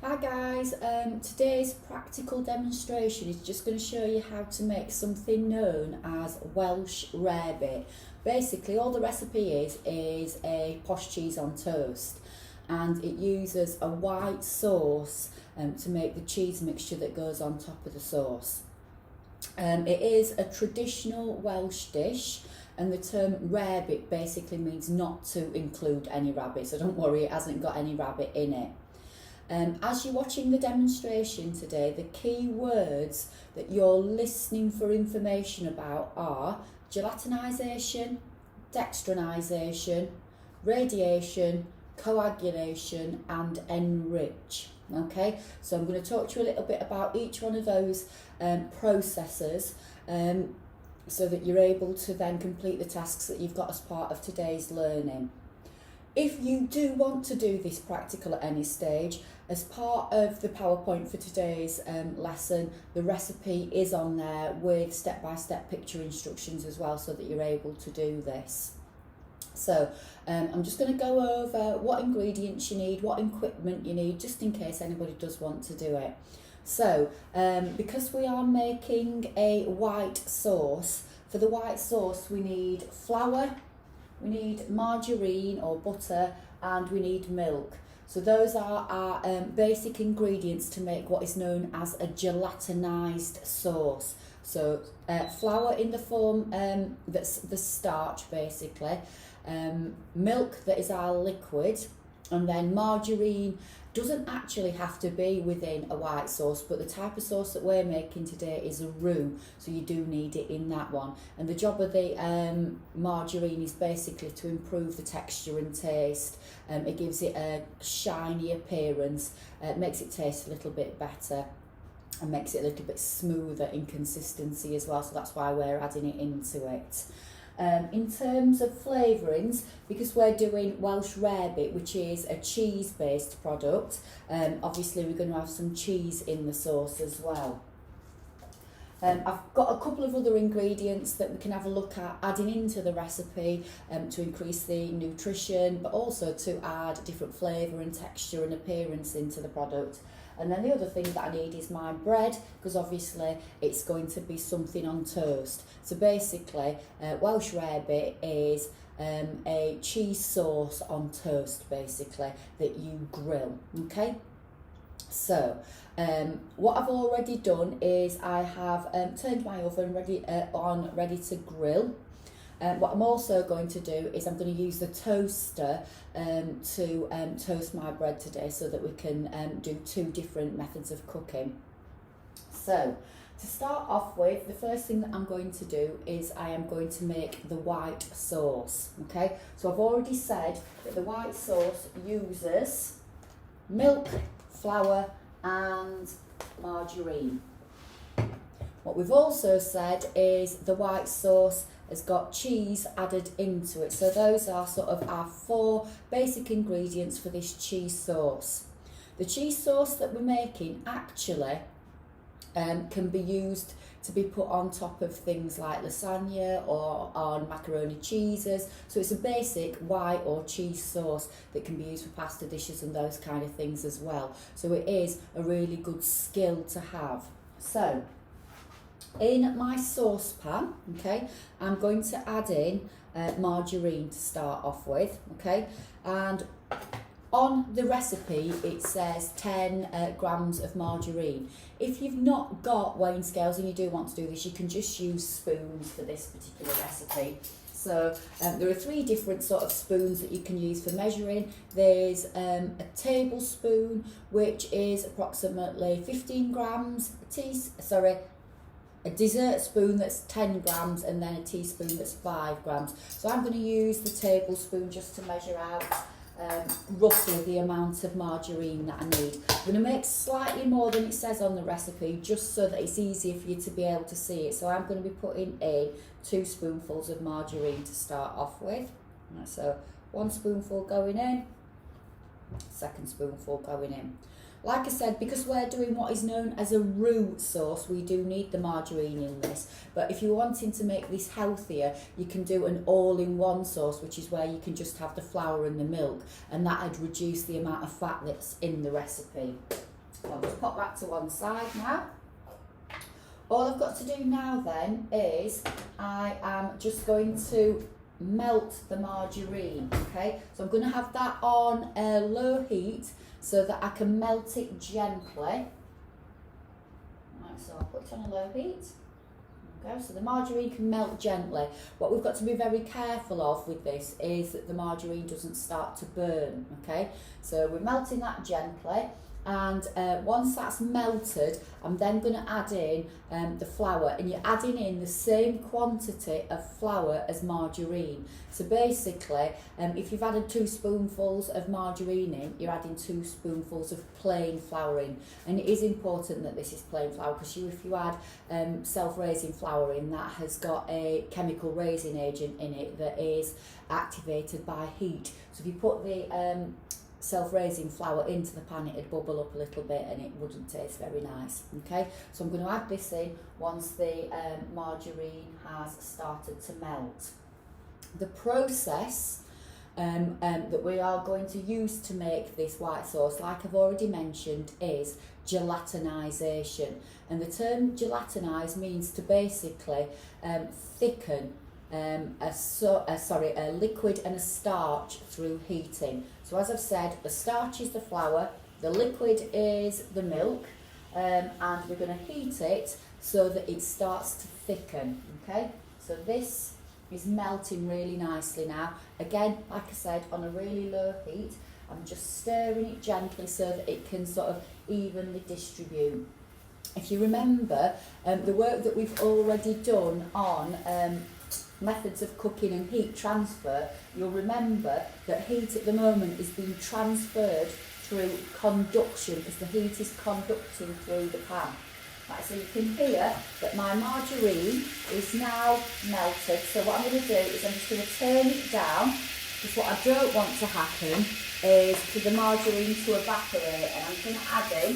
Hi guys, today's practical demonstration is just going to show you how to make something known as Welsh rarebit. Basically all the recipe is a posh cheese on toast, and it uses a white sauce to make the cheese mixture that goes on top of the sauce. It is a traditional Welsh dish, and the term rarebit basically means not to include any rabbit, so don't worry, it hasn't got any rabbit in it. As you're watching the demonstration today, the key words that you're listening for information about are gelatinisation, dextrinisation, radiation, coagulation and enrich. Okay, so I'm going to talk to you a little bit about each one of those processes so that you're able to then complete the tasks that you've got as part of today's learning. If you do want to do this practical at any stage, as part of the PowerPoint for today's lesson, the recipe is on there with step-by-step picture instructions as well, so that you're able to do this. So I'm just going to go over what ingredients you need, what equipment you need, just in case anybody does want to do it. So because we are making a white sauce, for the white sauce we need flour, we need margarine or butter, and we need milk. So those are our basic ingredients to make what is known as a gelatinised sauce. So flour in the form that's the starch basically, milk that is our liquid, and then margarine doesn't actually have to be within a white sauce, but the type of sauce that we're making today is a roux, so you do need it in that one. And the job of the margarine is basically to improve the texture and taste. It gives it a shiny appearance, makes it taste a little bit better, and makes it a little bit smoother in consistency as well, so that's why we're adding it into it. In terms of flavourings, because we're doing Welsh rarebit, which is a cheese-based product, obviously we're going to have some cheese in the sauce as well. I've got a couple of other ingredients that we can have a look at adding into the recipe to increase the nutrition, but also to add different flavour and texture and appearance into the product. And then the other thing that I need is my bread, because obviously it's going to be something on toast. So basically, Welsh rarebit is a cheese sauce on toast, basically, that you grill, okay? So what I've already done is I have turned my oven ready to grill. What I'm also going to do is I'm going to use the toaster to toast my bread today, so that we can do two different methods of cooking. So to start off with, the first thing that I'm going to do is I am going to make the white sauce. Okay, so I've already said that the white sauce uses milk, flour and margarine. What we've also said is the white sauce has got cheese added into it. So those are sort of our four basic ingredients for this cheese sauce. The cheese sauce that we're making actually can be used to be put on top of things like lasagna or on macaroni cheeses. So it's a basic white or cheese sauce that can be used for pasta dishes and those kind of things as well. So it is a really good skill to have. So in my saucepan, okay, I'm going to add in margarine to start off with, okay, and on the recipe it says 10 grams of margarine. If you've not got weighing scales and you do want to do this, you can just use spoons for this particular recipe. So there are three different sort of spoons that you can use for measuring. There's a tablespoon, which is approximately 15 grams, a dessert spoon that's 10 grams, and then a teaspoon that's 5 grams. So I'm going to use the tablespoon just to measure out roughly the amount of margarine that I need. I'm going to make slightly more than it says on the recipe, just so that it's easier for you to be able to see it. So I'm going to be putting in 2 spoonfuls of margarine to start off with. So 1 spoonful going in, 2nd spoonful going in. Like I said, because we're doing what is known as a roux sauce, we do need the margarine in this. But if you're wanting to make this healthier, you can do an all-in-one sauce, which is where you can just have the flour and the milk, and that'd reduce the amount of fat that's in the recipe. I'll just pop that to one side now. All I've got to do now then is I am just going to melt the margarine, okay? So I'm going to have that on a low heat so that I can melt it gently. Right, so I'll put it on a low heat. Okay, so the margarine can melt gently. What we've got to be very careful of with this is that the margarine doesn't start to burn, okay? So we're melting that gently. And once that's melted, I'm then going to add in the flour, and you're adding in the same quantity of flour as margarine. So basically, if you've added 2 spoonfuls of margarine in, you're adding 2 spoonfuls of plain flour in. And it is important that this is plain flour, because if you add self-raising flour in, that has got a chemical raising agent in it that is activated by heat. So if you put the self-raising flour into the pan, it'd bubble up a little bit and it wouldn't taste very nice. Okay, so I'm going to add this in once the margarine has started to melt. The process that we are going to use to make this white sauce, like I've already mentioned, is gelatinisation. And the term gelatinise means to basically thicken a liquid and a starch through heating. So as I've said, the starch is the flour, the liquid is the milk, and we're going to heat it so that it starts to thicken. Okay, so this is melting really nicely now. Again, like I said, on a really low heat. I'm just stirring it gently so that it can sort of evenly distribute. If you remember the work that we've already done on methods of cooking and heat transfer, you'll remember that heat at the moment is being transferred through conduction, because the heat is conducting through the pan. Right, so you can hear that my margarine is now melted. So what I'm going to do is I'm just going to turn it down, because what I don't want to happen is for the margarine to evaporate, and I'm going to add in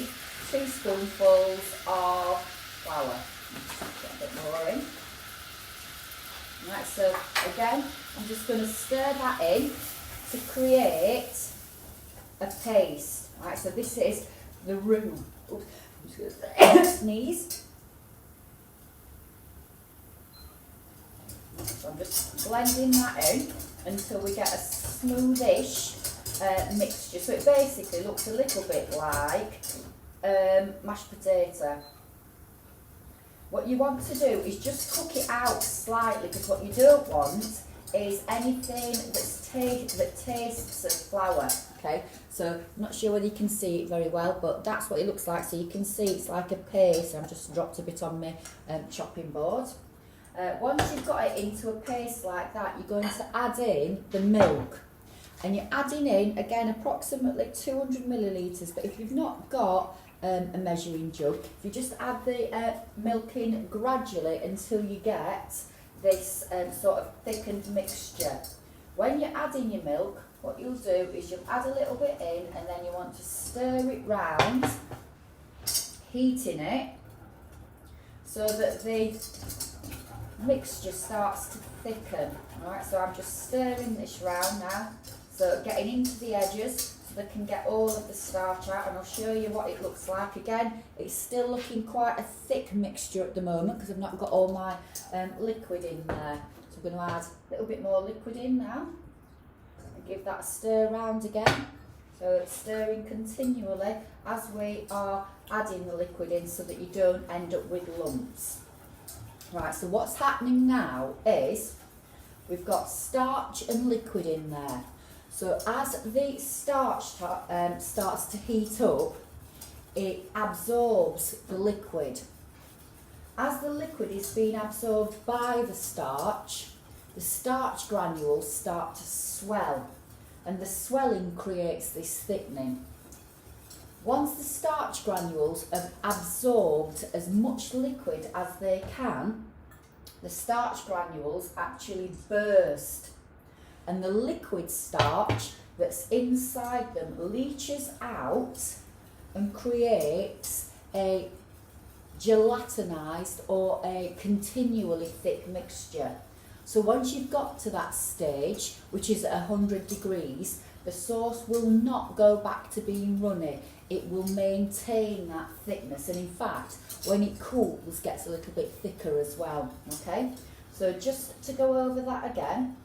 2 spoonfuls of flour. Just get a bit more in. Right, so again, I'm just going to stir that in to create a paste. Right, so this is the roux. Oops, I'm just going to sneeze. So I'm just blending that in until we get a smoothish mixture. So it basically looks a little bit like mashed potato. What you want to do is just cook it out slightly, because what you don't want is anything that tastes of flour. Okay, so I'm not sure whether you can see it very well, but that's what it looks like. So you can see it's like a paste. I've just dropped a bit on my chopping board. Once you've got it into a paste like that, you're going to add in the milk. And you're adding in, again, approximately 200 millilitres, but if you've not got a measuring jug, if you just add the milk in gradually until you get this sort of thickened mixture. When you're adding your milk, what you'll do is you'll add a little bit in, and then you want to stir it round, heating it so that the mixture starts to thicken. Alright, so I'm just stirring this round now, so getting into the edges so they can get all of the starch out, and I'll show you what it looks like. Again, it's still looking quite a thick mixture at the moment because I've not got all my liquid in there. So I'm going to add a little bit more liquid in now and give that a stir round again. So it's stirring continually as we are adding the liquid in so that you don't end up with lumps. Right, so what's happening now is we've got starch and liquid in there. So as the starch starts to heat up, it absorbs the liquid. As the liquid is being absorbed by the starch granules start to swell, and the swelling creates this thickening. Once the starch granules have absorbed as much liquid as they can, the starch granules actually burst, and the liquid starch that's inside them leaches out and creates a gelatinised or a continually thick mixture. So once you've got to that stage, which is at 100 degrees, the sauce will not go back to being runny. it will maintain that thickness, and in fact when it cools gets a little bit thicker as well. Okay, so just to go over that again,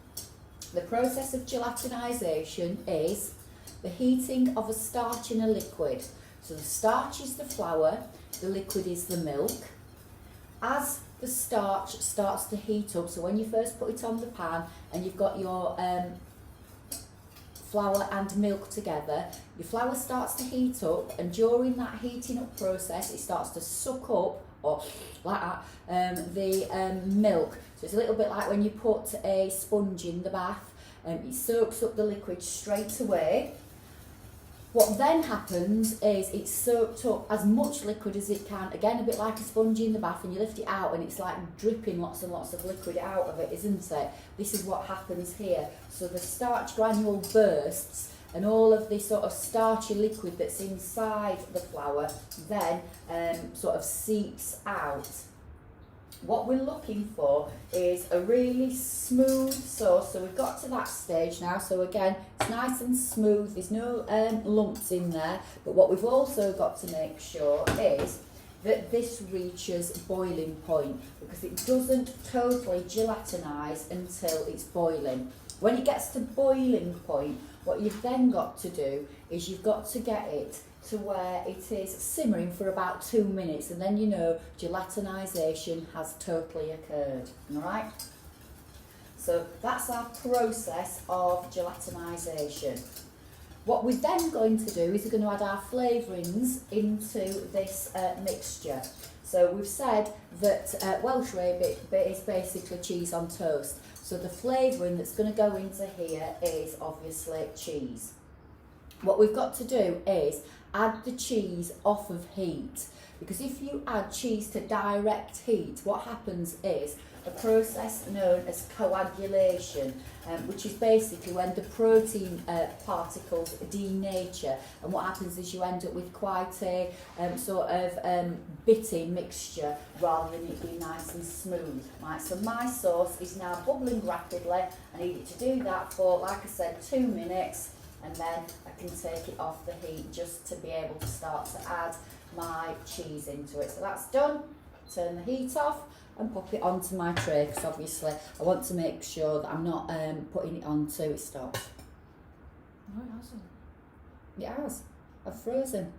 the process of gelatinisation is the heating of a starch in a liquid. So the starch is the flour, the liquid is the milk. As the starch starts to heat up, so when you first put it on the pan and you've got your flour and milk together, your flour starts to heat up, and during that heating up process it starts to suck up, or like that, the milk. So it's a little bit like when you put a sponge in the bath, it soaks up the liquid straight away. What then happens is it's soaked up as much liquid as it can, again a bit like a sponge in the bath, and you lift it out and it's like dripping lots and lots of liquid out of it, isn't it? This is what happens here. So the starch granule bursts, and all of this sort of starchy liquid that's inside the flour then sort of seeps out. What we're looking for is a really smooth sauce. So we've got to that stage now. So again, it's nice and smooth. There's no lumps in there. But what we've also got to make sure is that this reaches boiling point, because it doesn't totally gelatinise until it's boiling. When it gets to boiling point, what you've then got to do is you've got to get it to where it is simmering for about 2 minutes, and then you know gelatinisation has totally occurred. Alright? So that's our process of gelatinisation. What we're then going to do is we're going to add our flavourings into this mixture. So we've said that Welsh rarebit is basically cheese on toast. So the flavouring that's going to go into here is obviously cheese. What we've got to do is add the cheese off of heat, because if you add cheese to direct heat, what happens is a process known as coagulation, which is basically when the protein particles denature, and what happens is you end up with quite a sort of bitty mixture rather than it being nice and smooth. Right, so my sauce is now bubbling rapidly. I need it to do that for, like I said, 2 minutes, and then I can take it off the heat just to be able to start to add my cheese into it. So that's done. Turn the heat off and pop it onto my tray, because obviously I want to make sure that I'm not putting it on till it stops. No, it hasn't. It has. I've frozen.